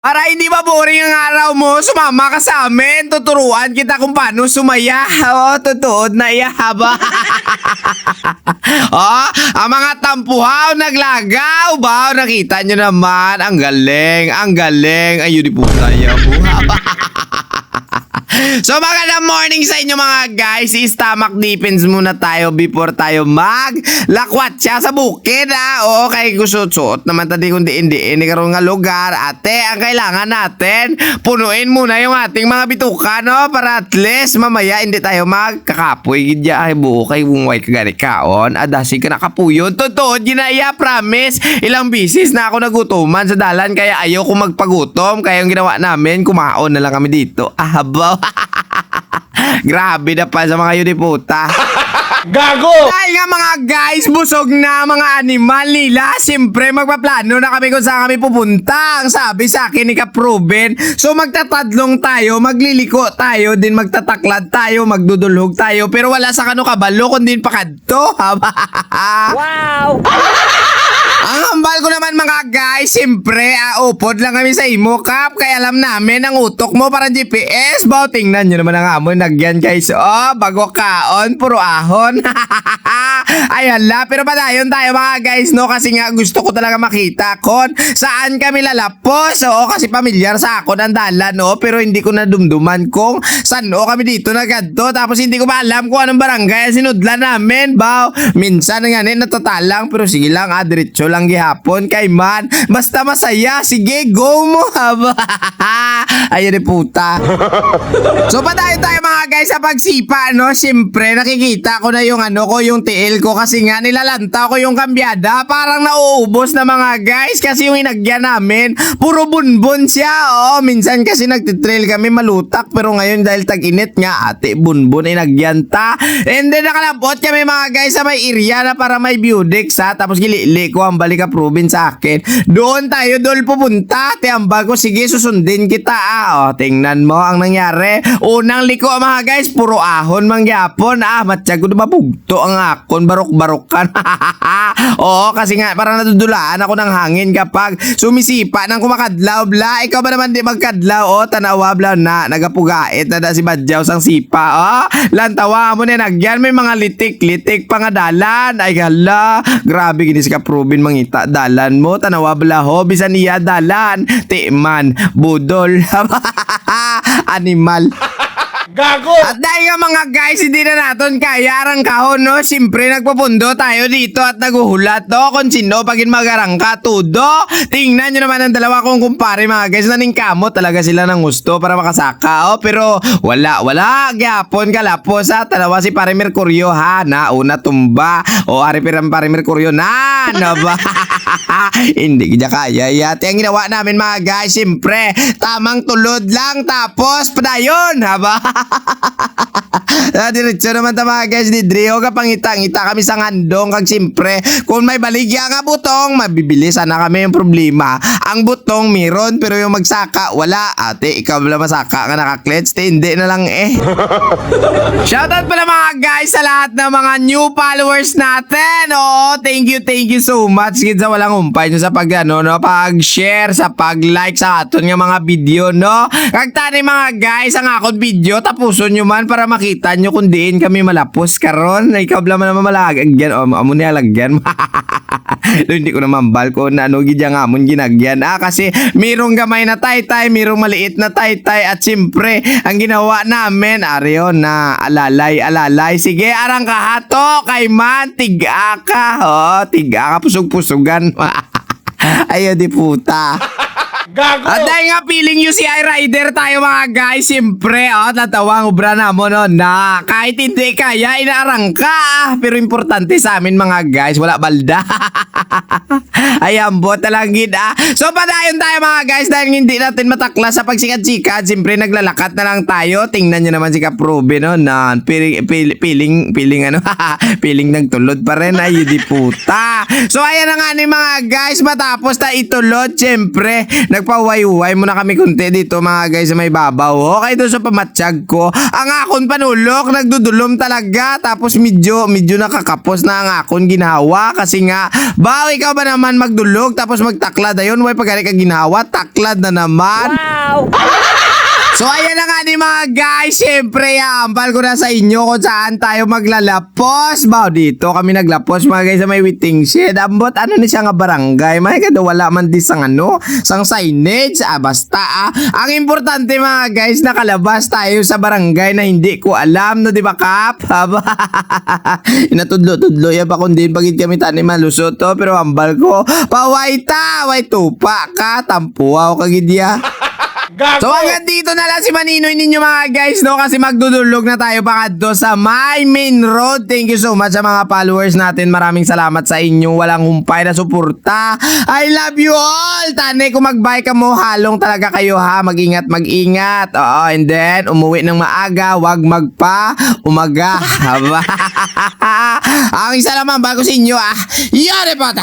Para hindi ba boring ang araw mo, sumama ka sa amin. Tuturuan kita kung paano sumaya. Tutuod na iyahaba. Ang mga tampuhaw naglagaw. Nakita nyo naman. Ang galing, ang galing. Ayun, di po tayo. So magandang morning sa inyo mga guys. Stomach defense muna tayo before tayo maglakwat siya sa bukid Okay, gusto-suot naman tadi kundi hindi karon nga lugar. Ate, ang kailangan natin punuin muna yung ating mga bituka para at least mamaya hindi tayo magkakapoy gidya ay buo kay bungway kagani kaon. Adasi ka nakapuyon. Totoo, ginaya promise. Ilang bisis na ako nagutuman sa dalan kaya ayaw ko magpagutom. Kaya yung ginawa namin, kumaon na lang kami dito. Ahabaw. Grabe na pa sa mga yun puta. Gago! Dahil nga mga guys, busog na mga animal nila. Siyempre magpaplano na kami kung saan kami pupunta. Ang sabi sa akin ni Kaproben. So magtatadlong tayo, magliliko tayo, din magtataklad tayo, magdudulhog tayo. Pero wala sa kano kabalo, kundi pa kadto. Wow! Ang hambal ko naman mga guys, siyempre, upod lang kami sa imo kap. Kaya alam namin ang utok mo para GPS. Tingnan nyo naman ang amon nagyan guys. Bago kaon, puro ahon. Ay hala, pero padayon tayo mga guys kasi nga gusto ko talaga makita kon saan kami lalapos. Kasi pamilyar sa ako ng dalan pero hindi ko nadumduman kung saan kami dito na gadto. Tapos hindi ko pa alam kung anong barangay sinudlan namin. Minsan nga natatalang pero sige lang diretso lang gihapon kay man. Basta masaya, sige go mo. Ayun ni puta. So padayon tayo mga guys sa pagsipa siyempre nakikita ko na yung yung tiil ko kasi nga nilalanta ko yung kambyada. Parang nauubos na mga guys kasi yung inagyan namin puro bunbun siya. Minsan kasi nagtitrail kami malutak pero ngayon dahil tag-init nga ate bunbun inagyan ta. And then nakalapot kami mga guys sa may area na para may view deck tapos gilili ko ang balik proven sa akin. Doon tayo pupunta. Tiambal ko sige susundin kita tingnan mo ang nangyari. Unang liko mga guys puro ahon mangyapon matyago na mabugto ang akon barok-barokan. Kasi nga parang natudulaan ako ng hangin kapag sumisipa ng kumakadlaw bla. Ikaw ba naman di magkadlaw tanawa bla na nagapugait na si Badyaw sang sipa lantawa mo na nagyan may mga litik-litik pa nga dalan. Ay hala, grabe gini si Kaproben mangita dalan mo tanawa bla bisan niya dalan timan budol. Animal. Gago! At dahil nga mga guys, hindi na natin kaya arang kahon siyempre nagpapundo tayo dito at naguhulat kung sino pagin magarangka tudo. Tingnan nyo naman ang dalawa kong kumpare mga guys. Naningkamot talaga sila ng gusto para makasaka pero wala gyapon kalapos tanawa si Pare Mercurio nauna tumba ari Pare Mercurio na ba? Hindi kaya kaya yate ang ginawa namin mga guys. Siyempre tamang tulod lang tapos padayon diretso naman mga guys ni Drio kapangita-ngita kami sa ngandong kag siyempre kung may baligya nga butong mabibili sana kami yung problema. Ang butong meron pero yung magsaka wala. Ate ikaw wala masaka nga nakaklets hindi na lang Shoutout pala mga guys sa lahat ng mga new followers natin. Thank you so much sa walang umpay nyo sa pag-share sa pag-like sa aton nga mga video kag tani mga guys ang akong video tapuson nyo man para makita nyo kung diin kami malapos karon. Ikaw bla man malagyan amo ni alagyan. Hindi ko naman balko na gidya nga amon ginagyan kasi mirong gamay na taytay, mirong maliit na taytay at siyempre ang ginawa namin ariyon na alalay. Sige arang kahato kay man tiga ka pusog-pusugan. Ayaw di puta. Gago! At dahil nga feeling UCI rider tayo mga guys, siyempre natawa ang ubra na mo na kahit hindi kaya inaarang ka pero importante sa amin mga guys wala balda. Ayan bot talangin So padayon tayo mga guys dahil hindi natin matakla sa pagsikat-sikat. Siyempre naglalakat na lang tayo. Tingnan nyo naman si Kaproben na feeling feeling nagtulod pa rin di puta. So ayan na nga ni mga guys matapos na itulod siyempre nagpahuway-huway muna kami kunti dito mga guys sa may babaw. Okay, doon sa pamatsyag ko. Ang akon panulok, nagdudulom talaga. Tapos medyo nakakapos na ang akon ginawa. Kasi nga, ikaw ba naman magdulog tapos magtaklad ayon? Way pagkari ka ginawa, taklad na naman. Wow! So ayan na nga ni mga guys, syempre ampal ko na sa inyo kung saan tayo maglalapos. Dito kami naglapos mga guys sa may waiting shed. Ambot ano ni siya nga barangay. May kada wala man di sang sang signage. Basta ang importante mga guys, nakalabas tayo sa barangay na hindi ko alam, no, di ba Kap? Inatudlo-tudlo ya ba kundi pagit kami tani malusot to, pero ambal ko. Way tupa ka, tampuaw kagidya. Gago! So hanggang dito na lang si Maninoy ninyo mga guys, no? Kasi magdudulog na tayo pakadto sa my main road. Thank you so much sa mga followers natin. Maraming salamat sa inyo. Walang humpay na suporta. I love you all! Tanay kung mag-bye ka mo, halong talaga kayo ha. Mag-ingat. Oo, and then, umuwi ng maaga. Wag umaga. Ang isa naman bago sa inyo Yore pata!